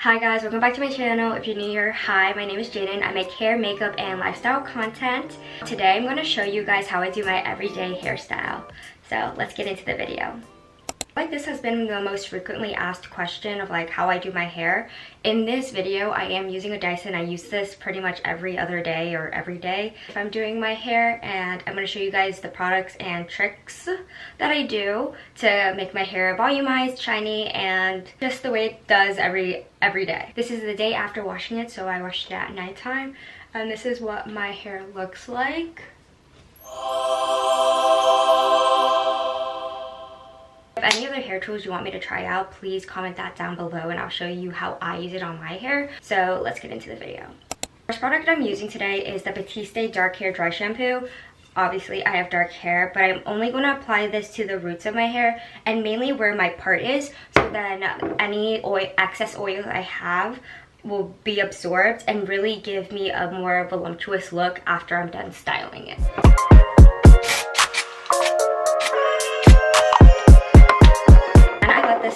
Hi guys, welcome back to my channel. If you're new here, hi, my name is Jaden. I make hair, makeup, and lifestyle content. Today I'm going to show you guys how I do my everyday hairstyle. So let's get into the video. This has been the most frequently asked question of how I do my hair. In this video, I am using a Dyson. I use this pretty much every other day or every day if I'm doing my hair, and I'm going to show you guys the products and tricks that I do to make my hair volumized, shiny, and just the way it does every day. This is the day after washing it, so I washed it at nighttime, and this is what my hair looks like. If any other hair tools you want me to try out, please comment that down below and I'll show you how I use it on my hair. So let's get into the video. First product I'm using today is the Batiste Dark Hair Dry Shampoo. Obviously I have dark hair, but I'm only going to apply this to the roots of my hair and mainly where my part is, so then any excess oil I have will be absorbed and really give me a more voluptuous look after I'm done styling it.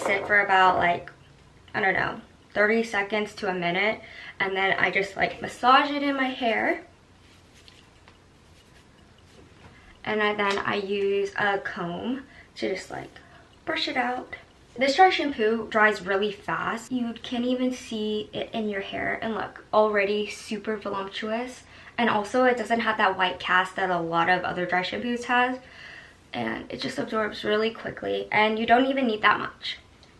Sit for about I don't know, 30 seconds to a minute, and then I just massage it in my hair, and then I use a comb to just brush it out. This dry shampoo dries really fast. You can't even see it in your hair, and look, already super voluptuous. And also it doesn't have that white cast that a lot of other dry shampoos has, and it just absorbs really quickly, and you don't even need that much.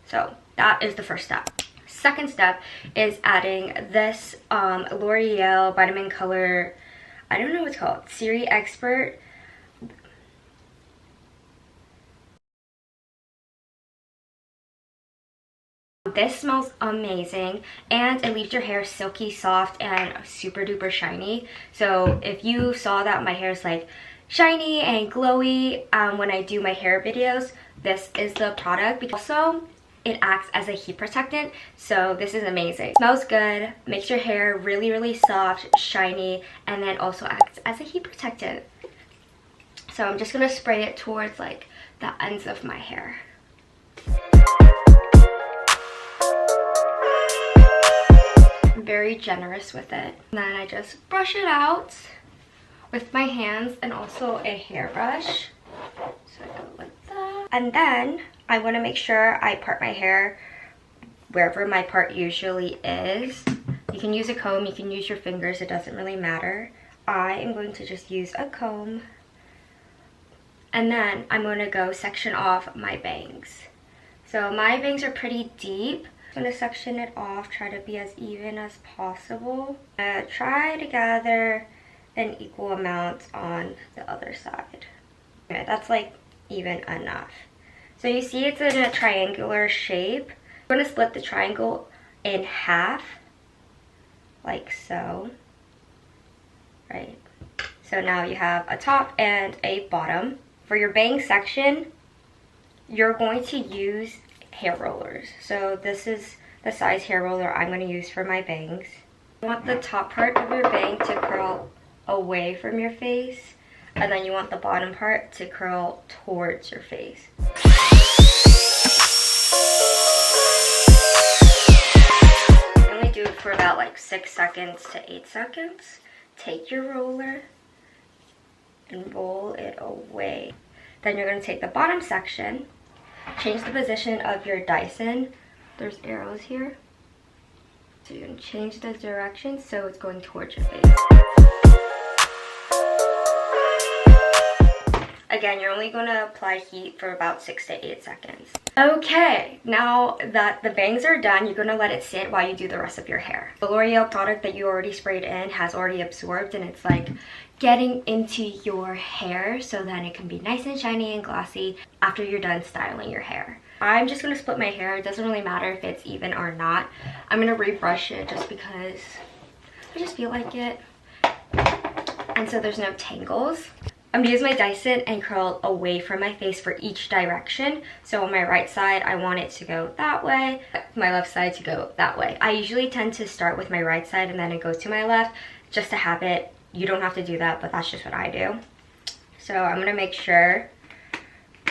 So that is the first step. Second step is adding this L'Oreal Vitamin Color, I don't know what it's called, Series Expert. This smells amazing and it leaves your hair silky, soft, and super duper shiny. So if you saw that my hair is shiny and glowy when I do my hair videos, this is the product. Also, it acts as a heat protectant, so this is amazing. Smells good, makes your hair really soft, shiny, and then also acts as a heat protectant. So I'm just gonna spray it towards the ends of my hair. I'm very generous with it. And then I just brush it out with my hands and also a hairbrush. So I go like that. And then I want to make sure I part my hair wherever my part usually is. You can use a comb, you can use your fingers, it doesn't really matter. I am going to just use a comb. And then I'm going to go section off my bangs. So my bangs are pretty deep. I'm going to section it off, try to be as even as possible. Try to gather an equal amount on the other side. Okay, that's even enough. So you see it's in a triangular shape. I'm going to split the triangle in half, like so, right? So now you have a top and a bottom. For your bang section, you're going to use hair rollers. So this is the size hair roller I'm going to use for my bangs. You want the top part of your bang to curl away from your face, and then you want the bottom part to curl towards your face. Only do it for about 6 seconds to 8 seconds. Take your roller and roll it away. Then you're going to take the bottom section, change the position of your Dyson. There's arrows here. So you're going to change the direction so it's going towards your face. Again, you're only going to apply heat for about 6 to 8 seconds. Okay, now that the bangs are done, you're going to let it sit while you do the rest of your hair. The L'Oreal product that you already sprayed in has already absorbed, and it's getting into your hair so then it can be nice and shiny and glossy after you're done styling your hair. I'm just going to split my hair. It doesn't really matter if it's even or not. I'm going to rebrush it just because I just feel like it. And so there's no tangles. I'm going to use my Dyson and curl away from my face for each direction. So on my right side, I want it to go that way. My left side to go that way. I usually tend to start with my right side and then it goes to my left. Just a habit. You don't have to do that, but that's just what I do. So I'm going to make sure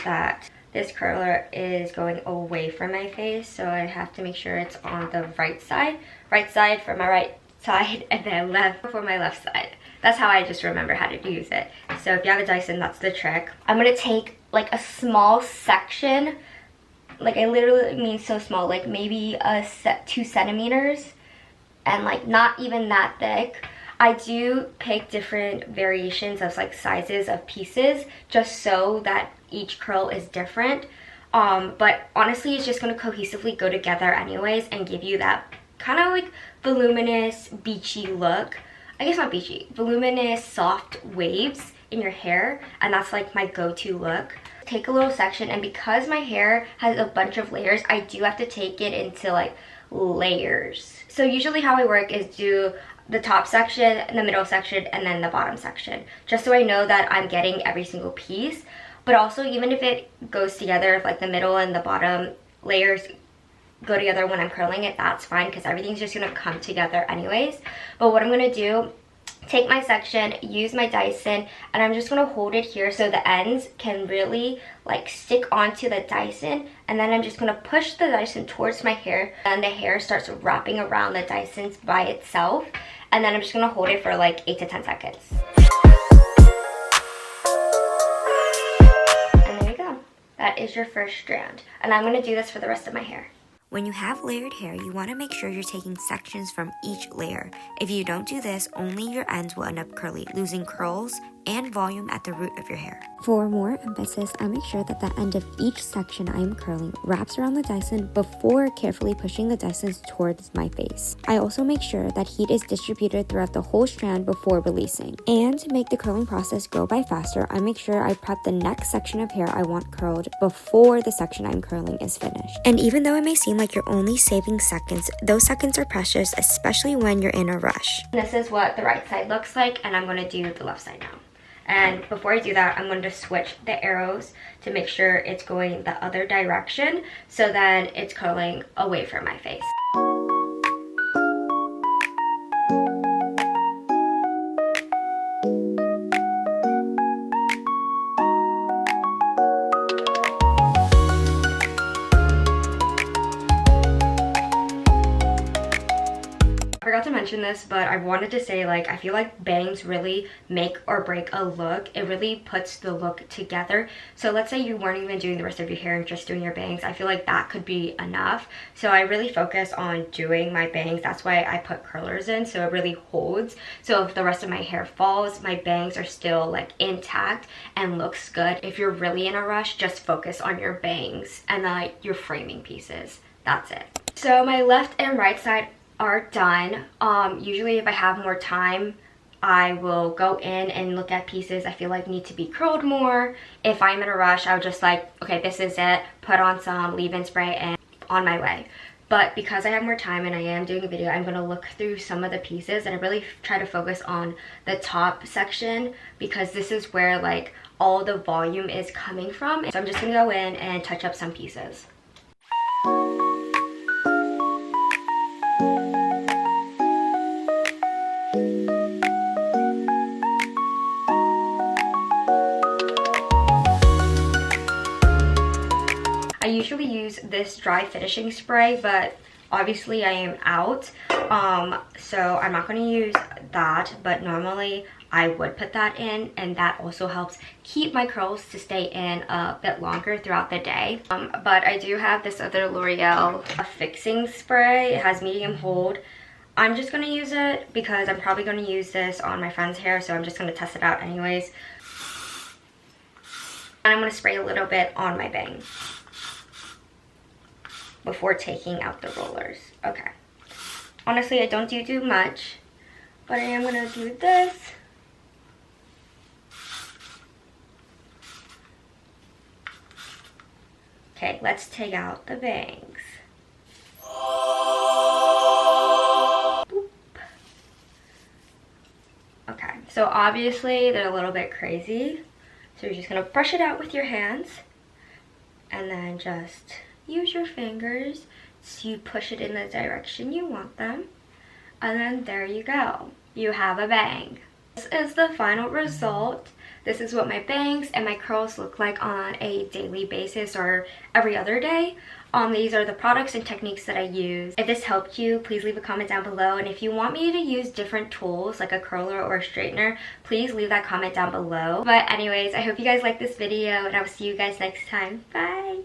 that this curler is going away from my face, so I have to make sure it's on the right side for my right side, and then left for my left side. That's how I just remember how to use it. So if you have a Dyson, that's the trick. I'm gonna take like a small section, like I literally mean so small, like maybe 2 centimeters, and like not even that thick. I do pick different variations of like sizes of pieces just so that each curl is different. But honestly, it's just gonna cohesively go together anyways and give you that kind of like voluminous, beachy look. I guess not beachy, voluminous, soft waves in your hair, and that's like my go-to look. Take a little section, and because my hair has a bunch of layers, I do have to take it into like layers. So usually how I work is do the top section, the middle section, and then the bottom section, just so I know that I'm getting every single piece. But also, even if it goes together, if like the middle and the bottom layers go together when I'm curling it, that's fine, because everything's just gonna come together anyways. But what I'm gonna do, take my section, use my Dyson, and I'm just gonna hold it here so the ends can really like stick onto the Dyson, and then I'm just gonna push the Dyson towards my hair, and the hair starts wrapping around the Dyson by itself, and then I'm just gonna hold it for like 8 to 10 seconds. And there you go. That is your first strand, and I'm gonna do this for the rest of my hair. When you have layered hair, you want to make sure you're taking sections from each layer. If you don't do this, only your ends will end up curly, losing curls and volume at the root of your hair. For more emphasis, I make sure that the end of each section I am curling wraps around the Dyson before carefully pushing the Dyson towards my face. I also make sure that heat is distributed throughout the whole strand before releasing. And to make the curling process go by faster, I make sure I prep the next section of hair I want curled before the section I'm curling is finished. And even though it may seem like you're only saving seconds, those seconds are precious, especially when you're in a rush. This is what the right side looks like, and I'm going to do the left side now. And before I do that, I'm going to switch the arrows to make sure it's going the other direction, so then it's curling away from my face. I forgot to mention this, but I wanted to say, like, I feel like bangs really make or break a look. It really puts the look together. So let's say you weren't even doing the rest of your hair and just doing your bangs. I feel like that could be enough. So I really focus on doing my bangs. That's why I put curlers in, so it really holds. So if the rest of my hair falls, my bangs are still like intact and looks good. If you're really in a rush, just focus on your bangs and like your framing pieces. That's it. So my left and right side are done. Usually if I have more time, I will go in and look at pieces I feel like need to be curled more. If I'm in a rush, I'll just like, okay, this is it, put on some leave-in spray and on my way. But because I have more time and I am doing a video, I'm going to look through some of the pieces, and I really try to focus on the top section because this is where like all the volume is coming from. So I'm just going to go in and touch up some pieces. I usually use this dry finishing spray, but obviously I am out, so I'm not going to use that, but normally I would put that in, and that also helps keep my curls to stay in a bit longer throughout the day. But I do have this other L'Oreal fixing spray. It has medium hold. I'm just going to use it because I'm probably going to use this on my friend's hair, so I'm just going to test it out anyways. And I'm going to spray a little bit on my bangs before taking out the rollers. Okay. Honestly, I don't do much, but I am gonna do this. Okay, let's take out the bangs. Boop. Okay, so obviously they're a little bit crazy, so you're just gonna brush it out with your hands and then just use your fingers to push it in the direction you want them, and then there you go, you have a bang. This is the final result. this is what my bangs and my curls look like on a daily basis or every other day. These are the products and techniques that I use. If this helped you, please leave a comment down below. And if you want me to use different tools like a curler or a straightener, please leave that comment down below. But anyways, I hope you guys liked this video and I will see you guys next time. Bye!